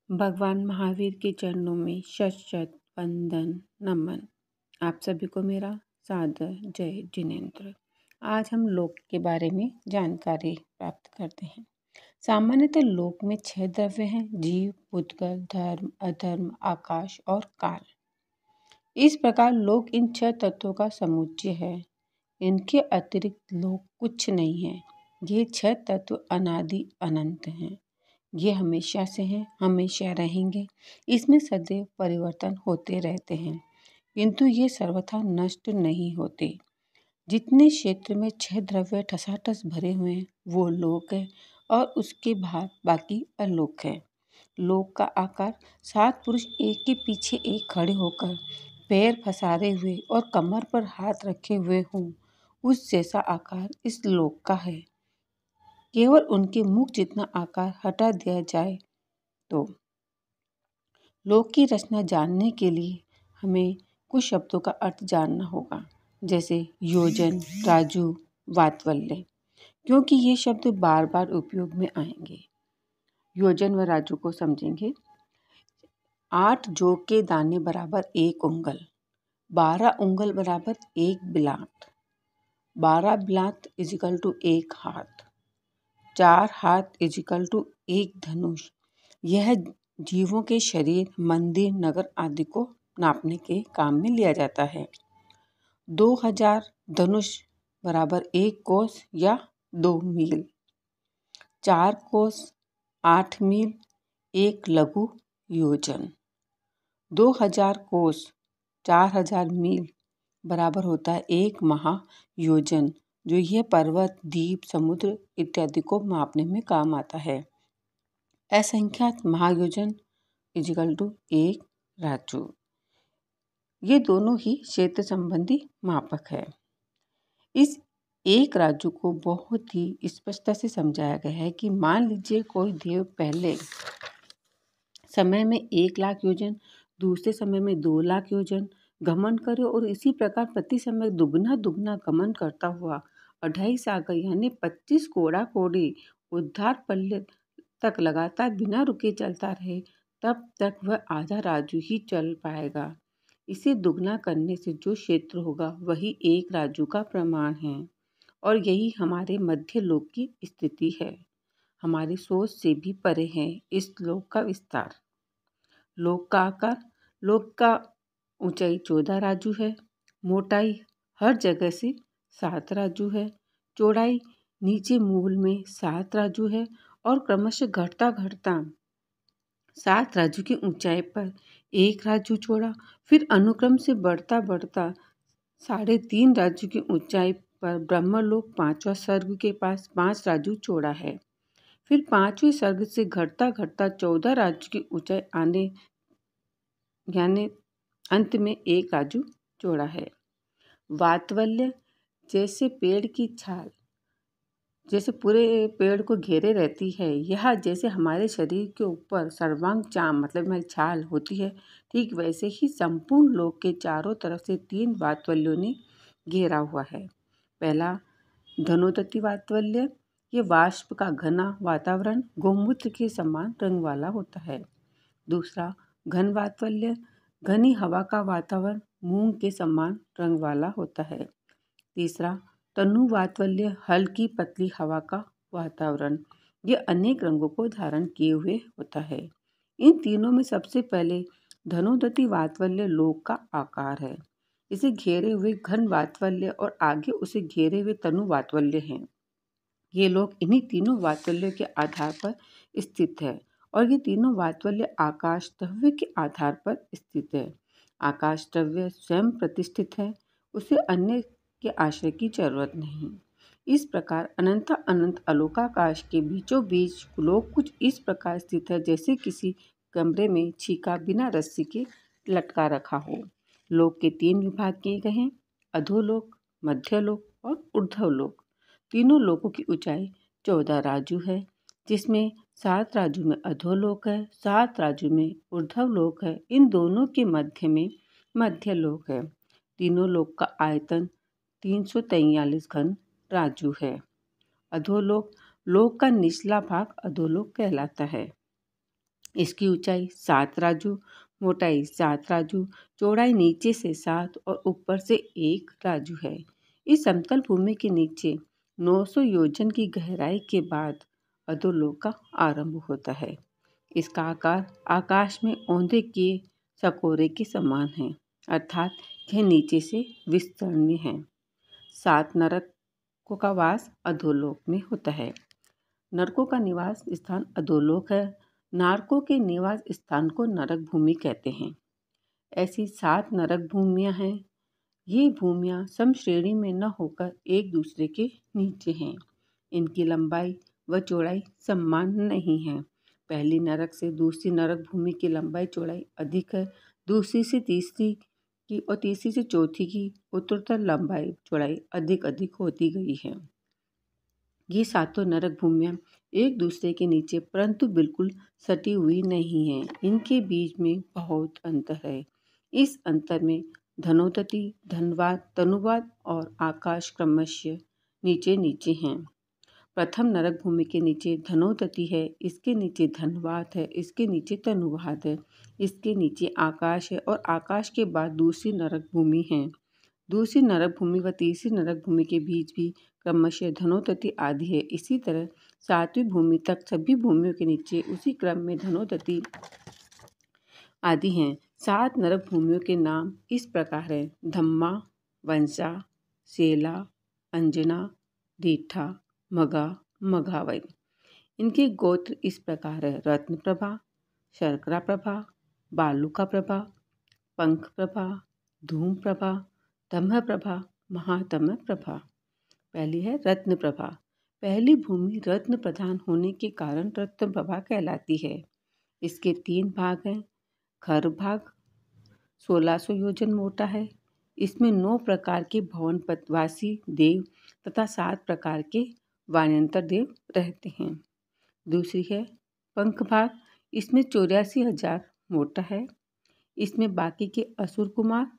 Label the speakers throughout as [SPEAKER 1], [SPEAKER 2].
[SPEAKER 1] भगवान महावीर के चरणों में शत शत वंदन नमन। आप सभी को मेरा सादर जय जिनेंद्र। आज हम लोक के बारे में जानकारी प्राप्त करते हैं। सामान्यतः लोक में 6 द्रव्य हैं: जीव, भूतगल, धर्म, अधर्म, आकाश और काल। इस प्रकार लोक इन 6 तत्वों का समुच्चय है। इनके अतिरिक्त लोक कुछ नहीं है। ये 6 तत्व अनादि अनंत हैं। ये हमेशा से हैं, हमेशा रहेंगे। इसमें सदैव परिवर्तन होते रहते हैं, किंतु ये सर्वथा नष्ट नहीं होते। जितने क्षेत्र में 6 द्रव्य ठसाठस भरे हुए हैं वो लोक है, और उसके बाद बाकी अलोक है। लोक का आकार 7 पुरुष एक के पीछे एक खड़े होकर पैर पसारे हुए और कमर पर हाथ रखे हुए हों, उस जैसा आकार इस लोक का है। केवल उनके मुख जितना आकार हटा दिया जाए तो। लोक की रचना जानने के लिए हमें कुछ शब्दों का अर्थ जानना होगा, जैसे योजन, राजू, वातवल्य, क्योंकि ये शब्द बार बार उपयोग में आएंगे। योजन व राजू को समझेंगे। 8 जौ के दाने बराबर 1 उंगल, 12 उंगल बराबर 1 बिलात, 12 बिलात इजिकल टू 1 हाथ, 4 हाथ इजिकल टू 1 धनुष। यह जीवों के शरीर, मंदिर, नगर आदि को नापने के काम में लिया जाता है। 2000 धनुष बराबर 1 कोस या 2 मील, 4 कोस 8 मील, 1 लघु योजन। 2000 कोस 4000 मील बराबर होता है 1 महायोजन, जो यह पर्वत, द्वीप, समुद्र इत्यादि को मापने में काम आता है। असंख्यात महायोजन इजिकल टू 1 राजू। ये दोनों ही क्षेत्र संबंधी मापक है। इस 1 राजू को बहुत ही स्पष्टता से समझाया गया है कि मान लीजिए कोई देव पहले समय में 1 लाख योजन, दूसरे समय में 2 लाख योजन गमन करे और इसी प्रकार प्रति समय दुगना दुगना गमन करता हुआ 2.5 सागर यानी 25 कोड़ा कोड़ी उद्धार पल्ले तक लगातार बिना रुके चलता रहे, तब तक वह आधा राजू ही चल पाएगा। इसे दुगना करने से जो क्षेत्र होगा वही 1 राजू का प्रमाण है, और यही हमारे मध्य लोक की स्थिति है। हमारी सोच से भी परे है इस लोक का विस्तार। लोक का आकार। लोक का ऊंचाई 14 राजू है, मोटाई हर जगह से 7 राजू है, चौड़ाई नीचे मूल में 7 राजू है, और क्रमशः घटता घटता 7 राजू की ऊंचाई पर 1 राजू चौड़ा, फिर अनुक्रम से बढ़ता बढ़ता 3.5 राजू की ऊंचाई पर ब्रह्मलोक 5वां सर्ग के पास 5 राजू चौड़ा है। फिर 5वें सर्ग से घटता घटता 14 राजू की ऊंचाई आने यानी अंत में 1 राजू चौड़ा है। वातवल्य जैसे पेड़ की छाल जैसे पूरे पेड़ को घेरे रहती है, यह जैसे हमारे शरीर के ऊपर सर्वांग चाम मतलब हमारी छाल होती है, ठीक वैसे ही संपूर्ण लोक के चारों तरफ से 3 वातवल्यों ने घेरा हुआ है। पहला धनोदति वातवल्य, ये वाष्प का घना वातावरण गोमूत्र के समान रंग वाला होता है। दूसरा घन वातवल्य, घनी हवा का वातावरण मूंग के समान रंग वाला होता है। तीसरा तनु वातवल्य, हल्की पतली हवा का वातावरण, ये अनेक रंगों को धारण किए हुए होता है। इन तीनों में सबसे पहले धनोदति वातवल्य लोक का आकार है। इसे घेरे हुए घन वातवल्य और आगे उसे घेरे हुए तनु वातवल्य हैं। ये लोक इन्हीं तीनों वातवल्यों के आधार पर स्थित है, और ये तीनों वातवल्य आकाश द्रव्य के आधार पर स्थित है। आकाश द्रव्य स्वयं प्रतिष्ठित है, उसे अन्य के आश्रय की जरूरत नहीं। इस प्रकार अनंत अनंत अलोकाकाश के बीचों बीच लोक कुछ इस प्रकार स्थित है जैसे किसी कमरे में छीका बिना रस्सी के लटका रखा हो। लोक के 3 विभाग किए गए हैं: अधोलोक, मध्यलोक और ऊर्ध्वलोक। तीनों लोकों की ऊंचाई 14 राजू है, जिसमें 7 राजू में अधोलोक है, 7 राजू में ऊर्ध्वलोक है। इन दोनों के मध्य में मध्यलोक है। तीनों लोक का आयतन 343 घन राजू है। अधोलोक, लोक का निचला भाग अधोलोक कहलाता है। इसकी ऊंचाई 7 राजू, मोटाई 7 राजू, चौड़ाई नीचे से 7 और ऊपर से 1 राजू है। इस समतल भूमि के नीचे 900 योजन की गहराई के बाद अधोलोक का आरंभ होता है। इसका आकार आकाश में औंधे के सकोरे के समान है, अर्थात यह नीचे से विस्तीर्ण है। 7 नरकों का वास अधोलोक में होता है। नरकों का निवास स्थान अधोलोक है। नारकों के निवास स्थान को नरक भूमि कहते हैं। ऐसी 7 नरक भूमियां हैं। ये भूमियां समश्रेणी में न होकर एक दूसरे के नीचे हैं। इनकी लंबाई व चौड़ाई समान नहीं है। पहली नरक से दूसरी नरक भूमि की लंबाई चौड़ाई अधिक है। दूसरी से तीसरी की और तीसरी से चौथी की उत्तरोत्तर लंबाई चौड़ाई अधिक अधिक होती गई है। ये 7 नरक भूमियां एक दूसरे के नीचे परंतु बिल्कुल सटी हुई नहीं है। इनके बीच में बहुत अंतर है। इस अंतर में धनोतति, धनवाद, तनुवाद और आकाश क्रमशः नीचे नीचे हैं। प्रथम नरक भूमि के नीचे धनोतति है, इसके नीचे धनवाद है, इसके नीचे तनुवाद है, इसके नीचे आकाश है और आकाश के बाद दूसरी नरक भूमि है। दूसरी नरक भूमि व तीसरी नरक भूमि के बीच भी क्रमशः धनोतति आदि है। इसी तरह 7वीं भूमि तक सभी भूमियों के नीचे उसी क्रम में धनोतति आदि हैं। 7 नरक भूमियों के नाम इस प्रकार हैं: धम्मा, वंशा, सेला, अंजना, दीठा, मगा, मघावै। इनके गोत्र इस प्रकार है: रत्न प्रभा, शर्करा प्रभा, बालुका प्रभा, पंख प्रभा, धूम प्रभा, तमह प्रभा, महातमह प्रभा। पहली है रत्न प्रभा। पहली भूमि रत्न प्रधान होने के कारण रत्न प्रभा कहलाती है। इसके 3 भाग हैं। खर भाग 1600 योजन मोटा है। इसमें 9 प्रकार के भवनवासी देव तथा 7 प्रकार के वाण्यंतर देव रहते हैं। दूसरी है पंख भाग। इसमें 84,000 मोटा है। इसमें बाकी के असुर कुमार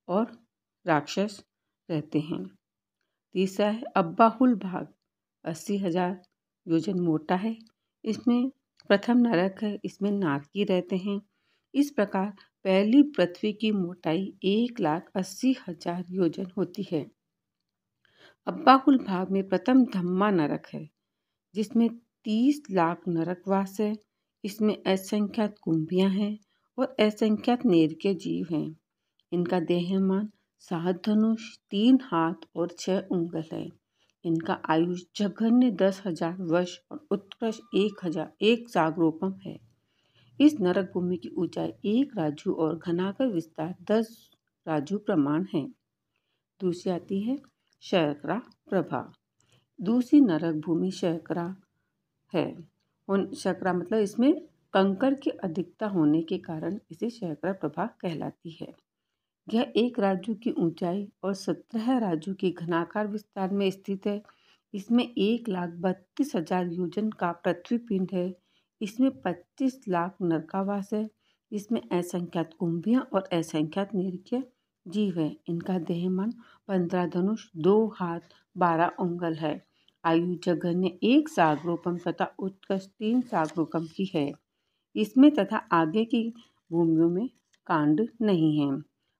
[SPEAKER 1] और राक्षस रहते हैं। तीसरा है अब्बाहुल भाग। 80,000 योजन मोटा है। इसमें प्रथम नरक है। इसमें नारकी रहते हैं। इस प्रकार पहली पृथ्वी की मोटाई 1,80,000 योजन होती है। अब्बाहुल भाग में प्रथम धम्मा नरक है, जिसमें 30 लाख नरकवास है। इसमें असंख्यात कुंभियां हैं और असंख्यात नेरके जीव हैं। इनका देहमान 7 धनुष, 3 हाथ और 6 उंगल है। इनका आयुष जघन्य 10,000 वर्ष और उत्कृष्ट 1 सागरोपम है। इस नरक भूमि की ऊंचाई 1 राजू और घनाकर विस्तार 10 राजू प्रमाण है। दूसरी आती है शर्करा प्रभा। दूसरी नरक भूमि शर्करा है। शर्करा मतलब इसमें कंकड़ की अधिकता होने के कारण इसे शर्करा प्रभा कहलाती है। यह 1 राजू की ऊंचाई और 17 राजू के घनाकार विस्तार में स्थित है। इसमें 1,32,000 योजन का पृथ्वी पिंड है। इसमें 25 लाख नरकावास है। इसमें असंख्यात कुंभियां और असंख्यात निरके जीव है। इनका देहमान 15 धनुष, 2 हाथ, 12 उंगल है। आयु जघन्य 1 सागरोपम तथा उत्कृष्ट 3 सागरोपम की है। इसमें तथा आगे की भूमियों में कांड नहीं है।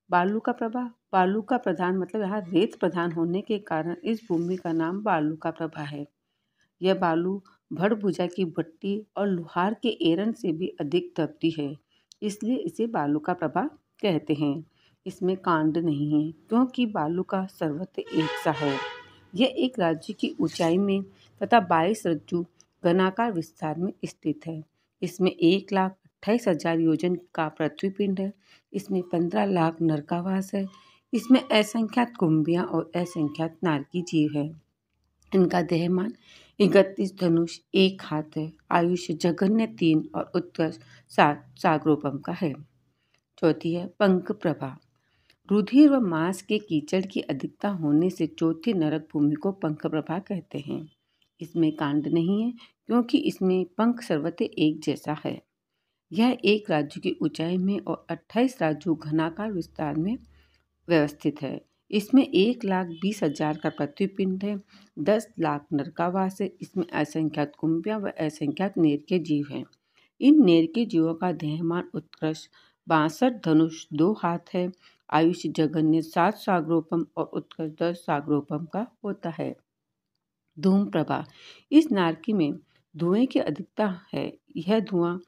[SPEAKER 1] बालुका प्रभा। बालुका प्रधान मतलब यहाँ रेत प्रधान होने के कारण इस भूमि का नाम बालुका प्रभा है। यह बालू भड़भुजा की भट्टी और लोहार के एरन से भी अधिक तपती है, इसलिए इसे बालुका प्रभा कहते हैं। इसमें कांड नहीं है क्योंकि बालुका सर्वत्र एक सा है। यह एक राज्य की ऊंचाई में तथा 22 रज्जु घनाकार विस्तार में स्थित है। इसमें 1,28,000 योजन का पृथ्वी पिंड है। इसमें 15 लाख नरकावास है। इसमें असंख्यात कुंभियां और असंख्यात नारकी जीव है। इनका देहमान 31 धनुष, 1 हाथ है। आयुष्य जघन्य 3 और उत्कर्ष 7 सागरोपम का है। चौथी है पंख प्रभा। रुधिर व मांस के कीचड़ की अधिकता होने से चौथी नरक भूमि को पंख प्रभा कहते हैं। इसमें कांड नहीं है क्योंकि इसमें पंख सर्वत्र एक जैसा है। यह 1 राज्य की ऊंचाई में और 28 राज्यों घनाकार विस्तार में व्यवस्थित है। इसमें 1,20,000 का पृथ्वी पिंड है। 10 लाख नरकावास है। इसमें असंख्यात कुंभियां व असंख्यात नेरके जीव हैं। इन नेरके जीवों का देहमान उत्कृष्ट 62 धनुष 2 हाथ है। आयुष्य जघन्य 7 सागरोपम और उत्कर्ष 10 सागरोपम का होता है। धूम प्रभा, इस नारकी में धुएं की अधिकता है। यह धुआं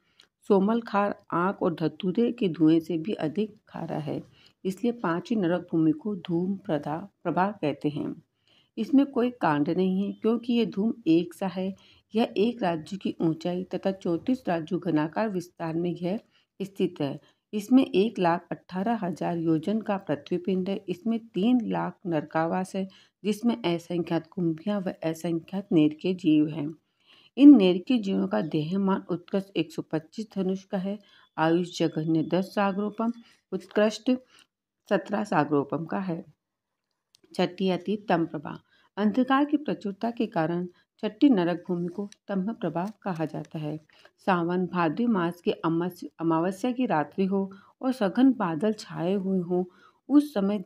[SPEAKER 1] सोमल खार, आग और धतूरे के धुएं से भी अधिक खारा है, इसलिए पांचवी नरक भूमि को धूम प्रभा कहते हैं। इसमें कोई कांड नहीं है क्योंकि यह धूम एक सा है। यह एक राज्य की ऊंचाई तथा 34 राज्यों घनाकार विस्तार में यह स्थित है। इसमें 1,18,000 योजन का पृथ्वीपिंड है। इसमें 3 लाख नरकावास है, जिसमें असंख्यात कुंभियां व असंख्यात नेरके जीव हैं। इन नेरके जीवों का देहमान उत्कृष्ट 125 धनुष का है। आयुष जघन्य 10 सागरोपम, उत्कृष्ट 17 सागरोपम का है। छठी आती तम प्रभा। अंधकार की प्रचुरता के कारण छठी नरक भूमि को तम प्रभा कहा जाता है। सावन भाद्र मास के अमावस्या की रात्रि हो और सघन बादल छाए हुए हों, उस समय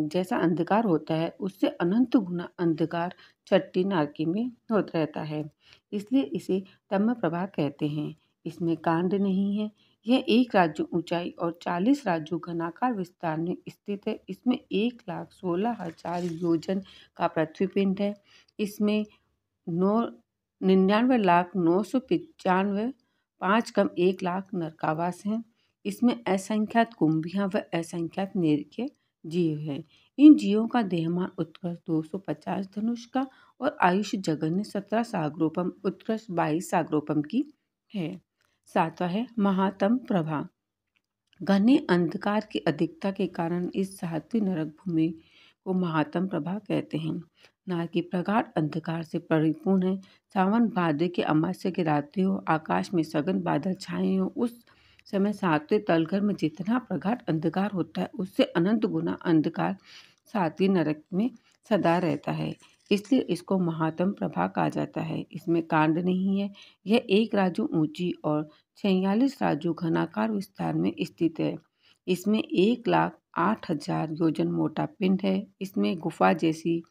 [SPEAKER 1] जैसा अंधकार होता है, उससे अनंत गुना अंधकार छठी नारकी में होता रहता है, इसलिए इसे तम प्रभा कहते हैं। इसमें कांड नहीं है। यह 1 राज्य ऊंचाई और 40 राज्यों घनाकार विस्तार में स्थित है। इसमें 1,16,000 योजन का पृथ्वीपिंड है। इसमें 99,995 5 कम 1 लाख नरकावास हैं। इसमें असंख्यात कुंभियां व असंख्यात नेरके जीव हैं। इन जीवों का देहमान उत्कर्ष 250 धनुष का और आयुष्य जघन्य 17 सागरोपम, उत्कृष्ट 22 सागरोपम की है। सातवां है महातम प्रभा। घने अंधकार की अधिकता के कारण इस 7वीं नरक भूमि को महातम प्रभा कहते हैं। नारकी प्रगाढ़ अंधकार से परिपूर्ण है। सावन भाद्र के अमावस्या की रात्रि हो, आकाश में सघन बादल छाए हो, उस समय 7वें तलघर में जितना प्रगाढ़ अंधकार होता है, उससे अनंत गुना अंधकार 7वीं नरक में सदा रहता है, इसलिए इसको महातम प्रभा कहा जाता है। इसमें कांड नहीं है। यह 1 राज्य ऊंची और 46 राज्यों घनाकार विस्तार में स्थित है। इसमें 1,08,000 योजन मोटा पिंड है। इसमें गुफा जैसी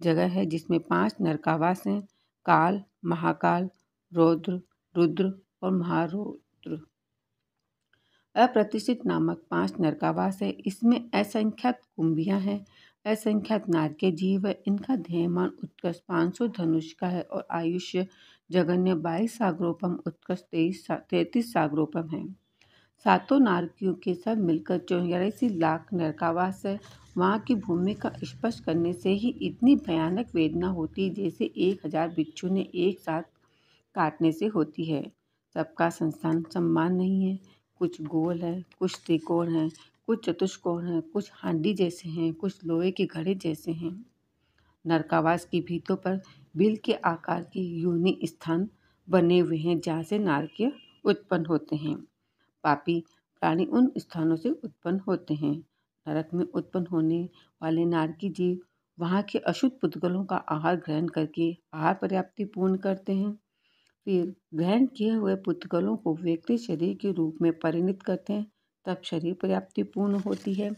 [SPEAKER 1] जगह है, जिसमें 5 नरकावास हैं: काल, महाकाल, रौद्र, रुद्र और महारौद्र। अप्रतिष्ठित नामक 5 नरकावास है। इसमें असंख्यात कुंभियां हैं, असंख्यात नारके जीव है। इनका देहमान उत्कृष्ट 500 धनुष का है और आयुष्य जघन्य 22 सागरोपम, उत्कृष्ट 33 सागरोपम है। 7 नारकियों के सब मिलकर 84 लाख नरकावास है। वहाँ की भूमि का स्पर्श करने से ही इतनी भयानक वेदना होती है, जैसे 1000 बिच्छू ने एक साथ काटने से होती है। सबका संस्थान समान नहीं है। कुछ गोल है, कुछ त्रिकोण है, कुछ चतुष्कोण है, कुछ हांडी जैसे हैं, कुछ लोहे के घड़े जैसे हैं। नरकावास की भीतों पर बिल के आकार के योनि स्थान बने हुए हैं, जहाँ से नारकीय उत्पन्न होते हैं। पापी प्राणी उन स्थानों से उत्पन्न होते हैं। नरक में उत्पन्न होने वाले नारकी जीव वहाँ के अशुद्ध पुद्गलों का आहार ग्रहण करके आहार पर्याप्ति पूर्ण करते हैं। फिर ग्रहण किए हुए पुद्गलों को व्यक्ति शरीर के रूप में परिणत करते हैं, तब शरीर पर्याप्ति पूर्ण होती है।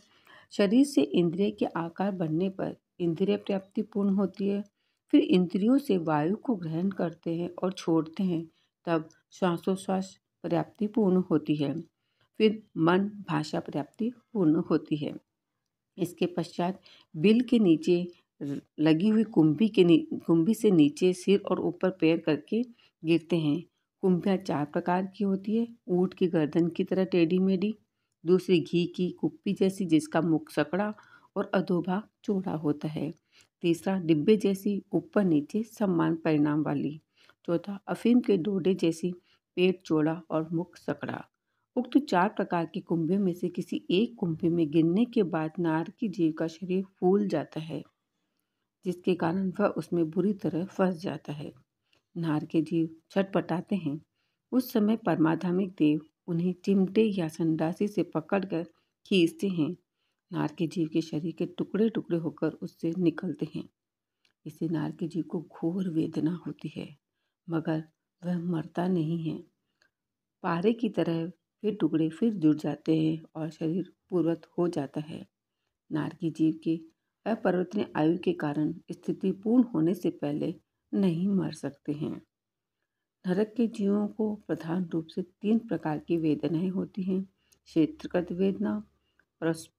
[SPEAKER 1] शरीर से इंद्रिय के आकार बनने पर इंद्रिय पर्याप्ति पूर्ण होती है। फिर इंद्रियों से वायु को ग्रहण करते हैं और छोड़ते हैं, तब श्वासोश्वास पर्याप्ति पूर्ण होती है। फिर मन भाषा पर्याप्ति पूर्ण होती है। इसके पश्चात बिल के नीचे लगी हुई कुंभी से नीचे सिर और ऊपर पैर करके गिरते हैं। कुंभियाँ 4 प्रकार की होती है: ऊँट की गर्दन की तरह टेढ़ी मेढ़ी, दूसरी घी की कुप्पी जैसी जिसका मुख सकड़ा और अधोभाग चौड़ा होता है, तीसरा डिब्बे जैसी ऊपर नीचे समान परिणाम वाली, चौथा अफीम के डोडे जैसी पेट चौड़ा और मुख सकड़ा। उक्त 4 प्रकार की कुंभियों में से किसी एक कुंभी में गिरने के बाद नारकी जीव का शरीर फूल जाता है, जिसके कारण वह उसमें बुरी तरह फंस जाता है। नारकी जीव छटपटाते हैं। उस समय परमाधामिक देव उन्हें चिमटे या संडासी से पकड़कर खींचते हैं। नारकी जीव के शरीर के टुकड़े टुकड़े होकर उससे निकलते हैं। इससे नारकी जीव को घोर वेदना होती है, मगर वह मरता नहीं है। पारे की तरह फिर टुकड़े फिर जुड़ जाते हैं और शरीर पूर्वत हो जाता है। नारकी जीव के अपरिवर्तनीय आयु के कारण स्थिति पूर्ण होने से पहले नहीं मर सकते हैं। नरक के जीवों को प्रधान रूप से 3 प्रकार की वेदनाएं होती हैं। क्षेत्रगत वेदना, परस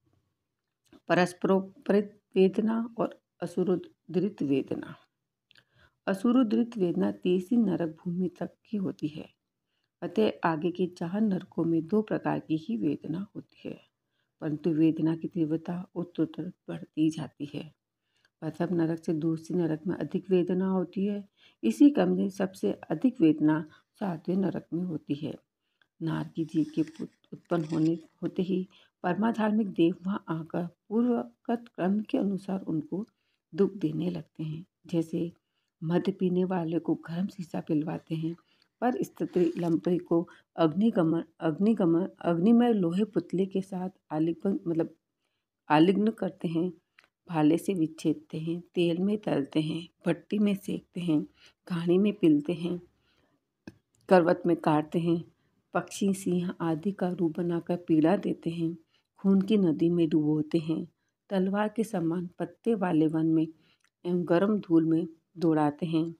[SPEAKER 1] परस्परोपरित वेदना और असुरोदृत वेदना। असुरोदृत वेदना तीसरी नरक भूमि तक की होती है। अतः आगे के 4 नरकों में 2 प्रकार की ही वेदना होती है, परंतु वेदना की तीव्रता उत्तरोत्तर बढ़ती जाती है। प्रथम नरक से दूसरी नरक में अधिक वेदना होती है। इसी क्रम में सबसे अधिक वेदना 7वें नरक में होती है। नारकी जीव के उत्पन्न होते ही परमाधार्मिक देव वहाँ आकर पूर्वगत क्रम के अनुसार उनको दुख देने लगते हैं। जैसे मद्य पीने वाले को गर्म शीशा पिलवाते हैं, पर स्त्री लंपटी को अग्निमय लोहे पुतले के साथ आलिंगन करते हैं, भाले से विच्छेदते हैं, तेल में तलते हैं, भट्टी में सेकते हैं, घानी में पिलते हैं, करवट में काटते हैं, पक्षी सिंह आदि का रूप बनाकर पीड़ा देते हैं, खून की नदी में डुबोते हैं, तलवार के समान पत्ते वाले वन में एवं गर्म धूल में दौड़ाते हैं।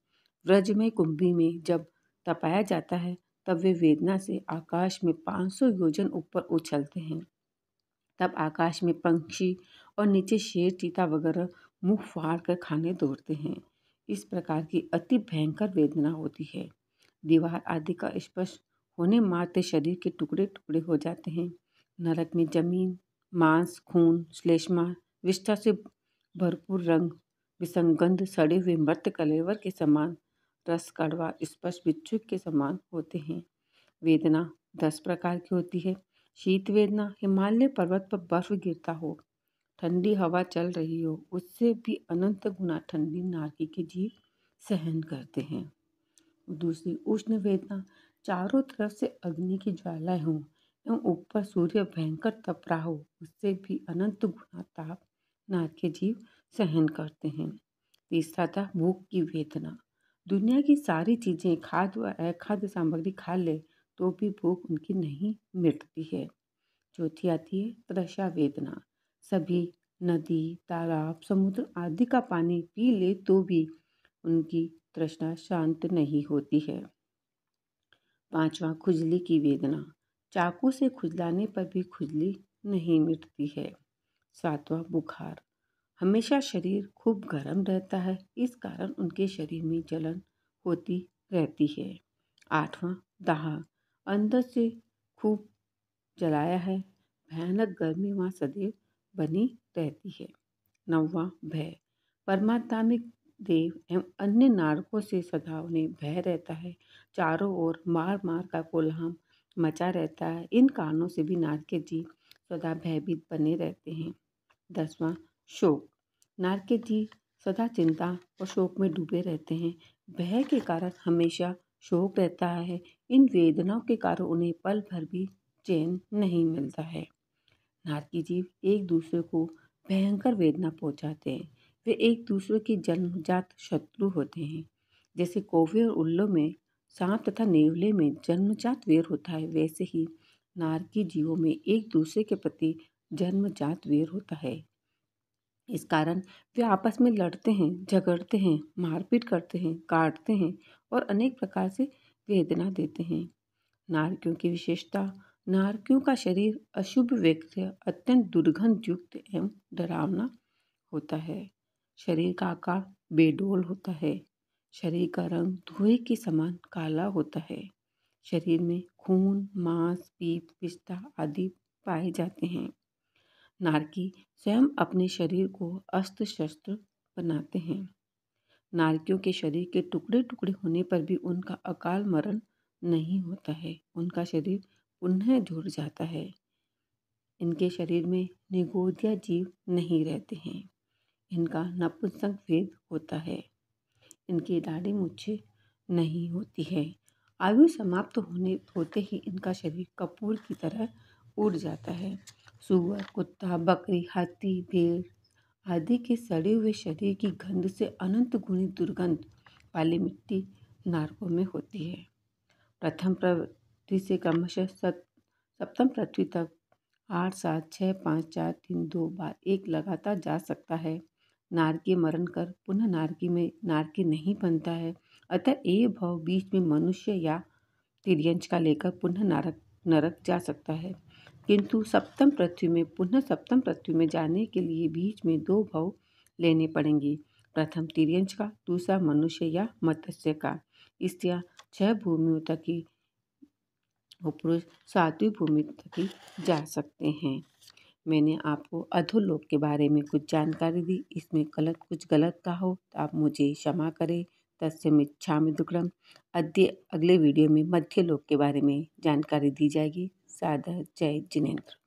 [SPEAKER 1] व्रज में कुंभी में जब तपाया जाता है तब वे वेदना से आकाश में 500 योजन ऊपर उछलते हैं। तब आकाश में पंछी और नीचे शेर चीता वगैरह मुंह फाड़ कर खाने दौड़ते हैं। इस प्रकार की अति भयंकर वेदना होती है। दीवार आदि का स्पर्श होने मात्र शरीर के टुकड़े टुकड़े हो जाते हैं। नरक में जमीन, मांस, खून, श्लेष्मा, विष्ठा से भरपूर रंग विसंगंध सड़े हुए मृत कलेवर के समान, रस कड़वा स्पर्श बिच्छू के समान होते हैं। वेदना 10 प्रकार की होती है। शीत वेदना, हिमालय पर्वत पर बर्फ गिरता हो, ठंडी हवा चल रही हो, उससे भी अनंत गुना ठंडी नारकी के जीव सहन करते हैं। दूसरी उष्ण वेदना, चारों तरफ से अग्नि की ज्वालाएं हों एवं ऊपर सूर्य भयंकर तप रहा हो, उससे भी अनंत गुना ताप नारक के जीव सहन करते हैं। तीसरा था भूख की वेदना। दुनिया की सारी चीजें खाद्य व अखाद्य सामग्री खा ले तो भी भूख उनकी नहीं मिटती है। चौथी आती है तृषा वेदना। सभी नदी, तालाब, समुद्र आदि का पानी पी ले तो भी उनकी तृष्णा शांत नहीं होती है। पांचवा खुजली की वेदना। चाकू से खुजलाने पर भी खुजली नहीं मिटती है। सातवां बुखार। हमेशा शरीर खूब गर्म रहता है, इस कारण उनके शरीर में जलन होती रहती है। आठवां दाह। अंदर से खूब जलाया है, भयानक गर्मी वहाँ सदैव बनी रहती है। नौवां भय। परमात्मिक देव एवं अन्य नारकों से सदा उन्हें भय रहता है। चारों ओर मार मार का कोलाहल मचा रहता है। इन कारणों से भी नारक के जीव सदा भयभीत बने रहते हैं। 10वां शोक। नारक के जीव सदा चिंता और शोक में डूबे रहते हैं। भय के कारण हमेशा शोक रहता है। इन वेदनाओं के कारण उन्हें पल भर भी चैन नहीं मिलता है। नारकी जीव एक दूसरे को भयंकर वेदना पहुंचाते हैं। वे एक दूसरे के जन्मजात शत्रु होते हैं। जैसे कौवे और उल्लू में, सांप तथा नेवले में जन्मजात वैर होता है, वैसे ही नारकी जीवों में एक दूसरे के प्रति जन्मजात वैर होता है। इस कारण वे आपस में लड़ते हैं, झगड़ते हैं, मारपीट करते हैं, काटते हैं और अनेक प्रकार से वेदना देते हैं। नारकियों की विशेषता। नारकियों का शरीर अशुभ व्यक्ति अत्यंत दुर्गंध युक्त एवं डरावना होता है। शरीर का आकार बेडोल होता है। शरीर का रंग धुएं के समान काला होता है। शरीर में खून, मांस, पीप, पिस्ता आदि पाए जाते हैं। नारकी स्वयं अपने शरीर को अस्त्र शस्त्र बनाते हैं। नारकियों के शरीर के टुकड़े टुकड़े होने पर भी उनका अकाल मरण नहीं होता है, उनका शरीर पुनः जुड़ जाता है। इनके शरीर में निगोदिया जीव नहीं रहते हैं। इनका नपुंसक भेद होता है। इनकी दाढ़ी मूछें नहीं होती है। आयु समाप्त होते ही इनका शरीर कपूर की तरह उड़ जाता है। सूअर, कुत्ता, बकरी, हाथी, भेड़ आदि के सड़े हुए शरीर की गंध से अनंत गुणी दुर्गंध वाली मिट्टी नारकों में होती है। प्रथम पृथ्वी से क्रमशः सप्तम पृथ्वी तक 8, 7, 6, 5, 4, 3, 2 बार एक लगातार जा सकता है। नारकी मरण कर पुनः नारकी में नारकी नहीं बनता है। अतः ये भव बीच में मनुष्य या तिर्यंच का लेकर पुनः नरक जा सकता है, किंतु सप्तम पृथ्वी में जाने के लिए बीच में 2 भव लेने पड़ेंगे। प्रथम तिर्यंच का, दूसरा मनुष्य या मत्स्य का। स्त्रियां 6 भूमियों तक ही और पुरुष 7वीं भूमि तक ही जा सकते हैं। मैंने आपको अधोलोक के बारे में कुछ जानकारी दी। इसमें कुछ गलत कहा हो तो आप मुझे क्षमा करें। तस्य मिच्छामि दुक्कडम। अगले वीडियो में मध्यलोक के बारे में जानकारी दी जाएगी। सादर जय जिनेंद्र।